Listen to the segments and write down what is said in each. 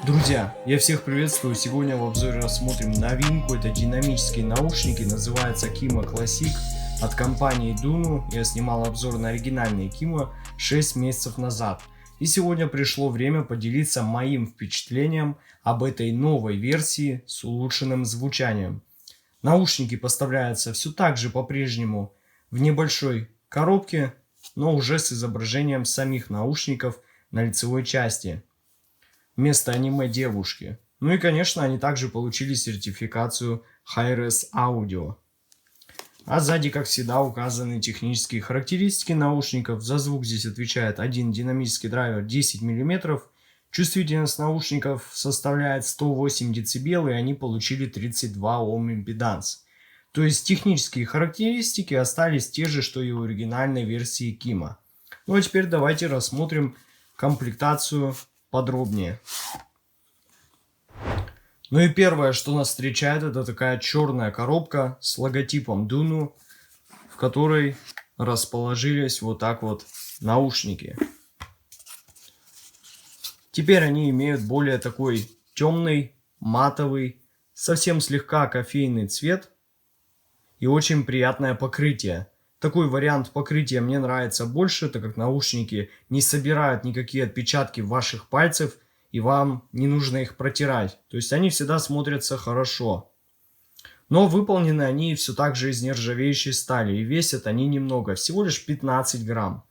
Друзья, я всех приветствую. Сегодня в обзоре рассмотрим новинку. Это динамические наушники. Называется Kima Classic от компании Dunu. Я снимал обзор на оригинальные Kima 6 месяцев назад. И сегодня пришло время поделиться моим впечатлением об этой новой версии с улучшенным звучанием. Наушники поставляются все так же по-прежнему в небольшой коробке, но уже с изображением самих наушников на лицевой части вместо аниме девушки. Ну и конечно, они также получили сертификацию Hi-Res Audio. А сзади, как всегда, указаны технические характеристики наушников. За звук здесь отвечает один динамический драйвер 10 мм. Чувствительность наушников составляет 108 дБ, и они получили 32 Ом импеданс. То есть технические характеристики остались те же, что и у оригинальной версии Kima. Ну а теперь давайте рассмотрим комплектацию подробнее. Ну и первое, что нас встречает, это такая черная коробка с логотипом Dunu, в которой расположились вот так вот наушники. Теперь они имеют более такой темный, матовый, совсем слегка кофейный цвет и очень приятное покрытие. Такой вариант покрытия мне нравится больше, так как наушники не собирают никакие отпечатки ваших пальцев, и вам не нужно их протирать. То есть они всегда смотрятся хорошо. Но выполнены они все так же из нержавеющей стали, и весят они немного, всего лишь 15 грамм.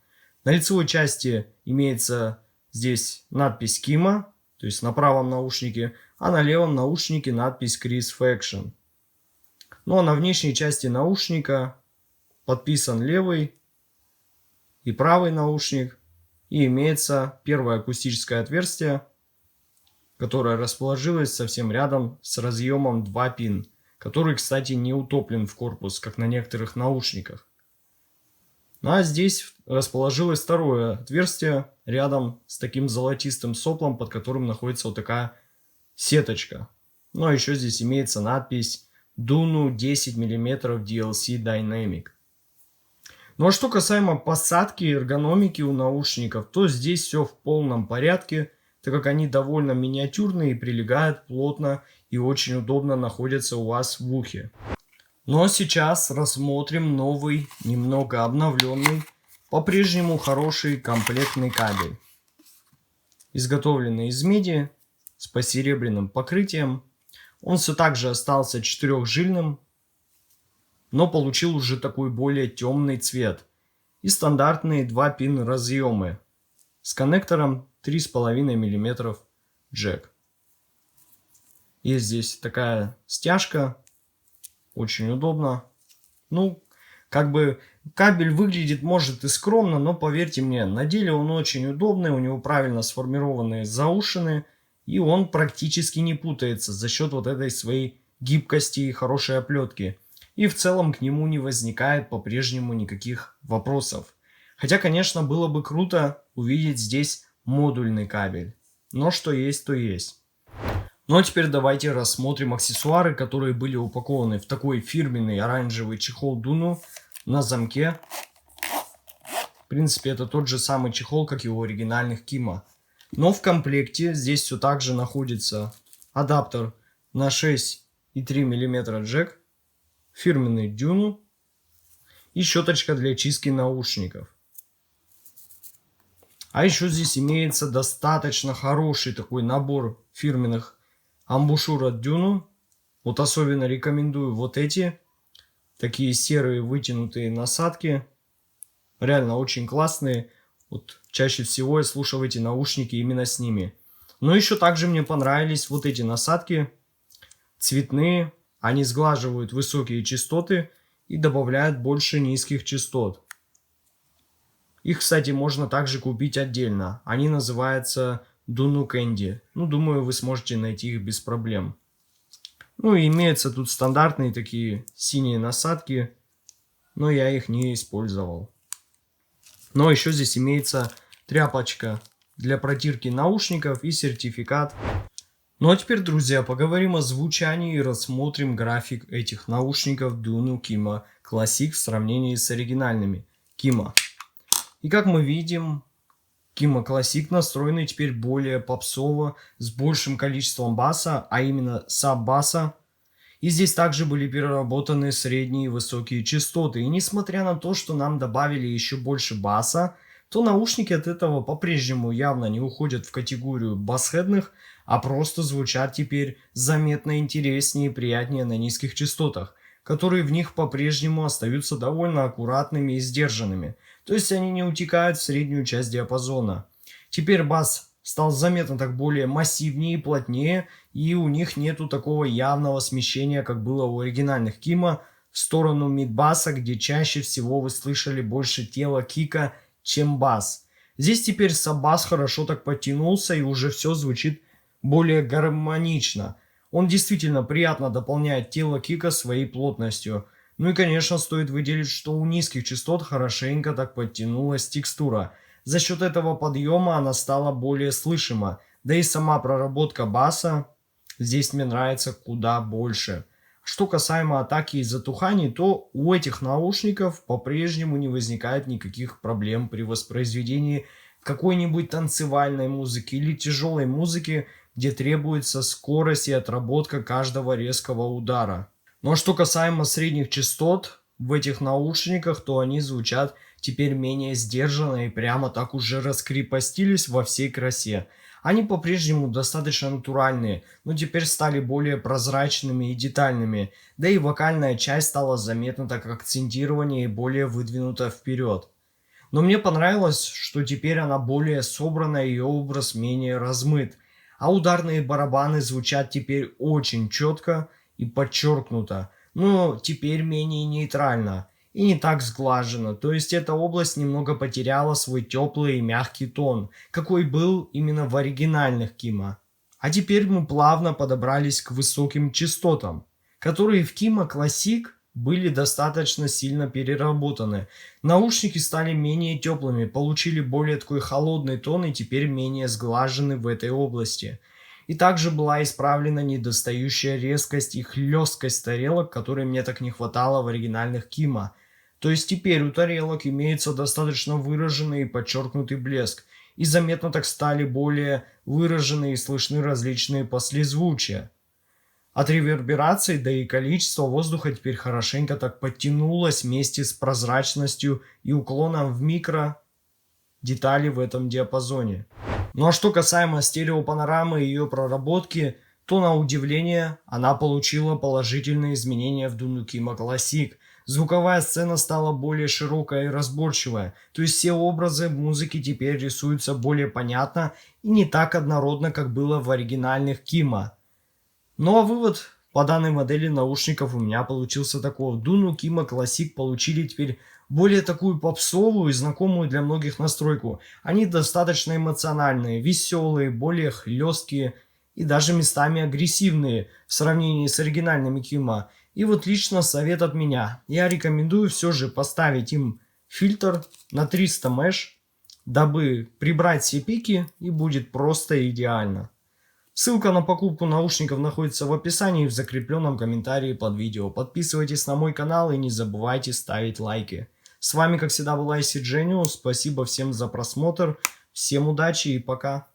На лицевой части имеется здесь надпись Kima, то есть на правом наушнике, а на левом наушнике надпись Chris Faction. Ну а на внешней части наушника подписан левый и правый наушник, и имеется первое акустическое отверстие, которое расположилось совсем рядом с разъемом 2 пин, который, кстати, не утоплен в корпус, как на некоторых наушниках. А здесь расположилось второе отверстие рядом с таким золотистым соплом, под которым находится вот такая сеточка. Ну а еще здесь имеется надпись Dunu 10 мм DLC Dynamic. Ну а что касаемо посадки и эргономики у наушников, то здесь все в полном порядке, так как они довольно миниатюрные и прилегают плотно и очень удобно находятся у вас в ухе. Ну а сейчас рассмотрим новый, немного обновленный, по-прежнему хороший комплектный кабель. Изготовленный из меди с посеребряным покрытием. Он все так же остался 4-жильным, но получил уже такой более темный цвет. И стандартные 2 пин разъемы с коннектором 3,5 мм джек. Есть здесь такая стяжка, очень удобно. Ну, как бы кабель выглядит, может, и скромно, но поверьте мне, на деле он очень удобный, у него правильно сформированные заушины, и он практически не путается за счет вот этой своей гибкости и хорошей оплетки. И в целом к нему не возникает по-прежнему никаких вопросов. Хотя, конечно, было бы круто увидеть здесь модульный кабель. Но что есть, то есть. Ну а теперь давайте рассмотрим аксессуары, которые были упакованы в такой фирменный оранжевый чехол Dunu на замке. В принципе, это тот же самый чехол, как и у оригинальных Kima. Но в комплекте здесь все так же находится адаптер на 6,3 мм джек, фирменный Dunu и щеточка для чистки наушников. А еще здесь имеется достаточно хороший такой набор фирменных амбушюр от Dunu. Вот особенно рекомендую вот эти, такие серые вытянутые насадки. Реально очень классные. Вот чаще всего я слушал эти наушники именно с ними. Но еще также мне понравились вот эти насадки цветные. Они сглаживают высокие частоты и добавляют больше низких частот. Их, кстати, можно также купить отдельно. Они называются Dunu Candy. Ну, думаю, вы сможете найти их без проблем. Ну, и имеются тут стандартные такие синие насадки, но я их не использовал. Но еще здесь имеется тряпочка для протирки наушников и сертификат. Ну а теперь, друзья, поговорим о звучании и рассмотрим график этих наушников Dunu Kima Classic в сравнении с оригинальными Kima. И как мы видим, Kima Classic настроены теперь более попсово, с большим количеством баса, а именно саб-баса. И здесь также были переработаны средние и высокие частоты. И несмотря на то, что нам добавили еще больше баса, то наушники от этого по-прежнему явно не уходят в категорию басхедных, а просто звучат теперь заметно интереснее и приятнее на низких частотах, которые в них по-прежнему остаются довольно аккуратными и сдержанными. То есть они не утекают в среднюю часть диапазона. Теперь бас стал заметно так более массивнее и плотнее, и у них нету такого явного смещения, как было у оригинальных Кима, в сторону мидбаса, где чаще всего вы слышали больше тела кика, чем бас. Здесь теперь саббас хорошо так подтянулся, и уже все звучит более гармонично. Он действительно приятно дополняет тело кика своей плотностью. Ну и конечно стоит выделить, что у низких частот хорошенько так подтянулась текстура. За счет этого подъема она стала более слышима, да и сама проработка баса здесь мне нравится куда больше. Что касаемо атаки и затуханий, то у этих наушников по-прежнему не возникает никаких проблем при воспроизведении какой-нибудь танцевальной музыки или тяжелой музыки, где требуется скорость и отработка каждого резкого удара. Ну а что касаемо средних частот в этих наушниках, то они звучат теперь менее сдержанно и прямо так уже раскрепостились во всей красе. Они по-прежнему достаточно натуральные, но теперь стали более прозрачными и детальными, да и вокальная часть стала заметно так акцентирование и более выдвинута вперед. Но мне понравилось, что теперь она более собранная и образ менее размыт, а ударные барабаны звучат теперь очень четко и подчеркнуто, но теперь менее нейтрально и не так сглажено, то есть эта область немного потеряла свой теплый и мягкий тон, какой был именно в оригинальных Кима. А теперь мы плавно подобрались к высоким частотам, которые в Kima Classic были достаточно сильно переработаны. Наушники стали менее теплыми, получили более такой холодный тон и теперь менее сглажены в этой области. И также была исправлена недостающая резкость и хлесткость тарелок, которой мне так не хватало в оригинальных Kima. То есть теперь у тарелок имеется достаточно выраженный и подчеркнутый блеск, и заметно так стали более выражены и слышны различные послезвучия. От реверберации, да и количество воздуха теперь хорошенько так подтянулось вместе с прозрачностью и уклоном в микро детали в этом диапазоне. Ну а что касаемо стереопанорамы и ее проработки, то на удивление она получила положительные изменения в Dunu Kima Classic. Звуковая сцена стала более широкая и разборчивая, то есть все образы в музыке теперь рисуются более понятно и не так однородно, как было в оригинальных Kima. Ну а вывод по данной модели наушников у меня получился такой. Dunu Kima Classic получили теперь более такую попсовую и знакомую для многих настройку. Они достаточно эмоциональные, веселые, более хлесткие и даже местами агрессивные в сравнении с оригинальными Kima. И вот лично совет от меня. Я рекомендую все же поставить им фильтр на 300 мэш, дабы прибрать все пики, и будет просто идеально. Ссылка на покупку наушников находится в описании и в закрепленном комментарии под видео. Подписывайтесь на мой канал и не забывайте ставить лайки. С вами, как всегда, был IC Genius. Спасибо всем за просмотр. Всем удачи и пока.